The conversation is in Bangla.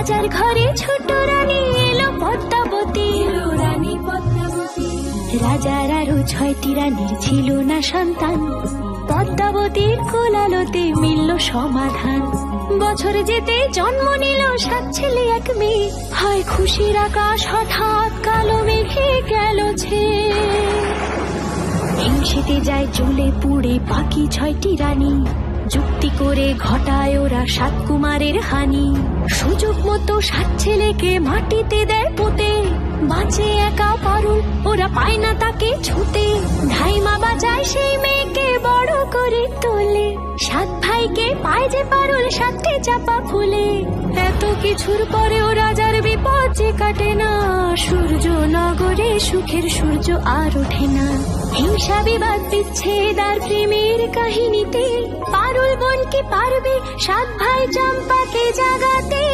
রাজার ঘরে ছোট রানী এলো পদ্মাবতী, রানী পদ্মাবতী। রাজার আরো 6টি রানীর ছিল না সন্তান, পদ্মাবতীর কোলালোতে মিলল সমাধান। বছর যেতে জন্ম নিল 7 ছেলে 1 মেয়ে, হয় খুশির আকাশ হঠাৎ কালো মেঘে গেল ছেয়ে। হিংসেতে যায় জ্বলে পুড়ে বাকি 6টি রানী, যুক্তি করে ঘটায় ওরা 7 কুমারের হানি। সুযোগ মতো 7 ছেলেকে মাটিতে দেয় পুঁতে, বাঁচে একা পারুল, ওরা পায় না তাকে ছুতে। ধাইমা বাজায় সেই মেয়েকে বড় করে তোলে, 7 ভাইকে পায় যে পারুল 7টে চাপা ফুলে। এত কিছুর পরেও রাজার বিপদ যে কাটে না, সূর্য নগরে সুখের সূর্য আর ওঠে না। হিংসা বিবাদ বিচ্ছেদ আর প্রেমের কাহিনীতে পারুল বোন কি পারবে 7 ভাই চম্পাকে জাগাতে।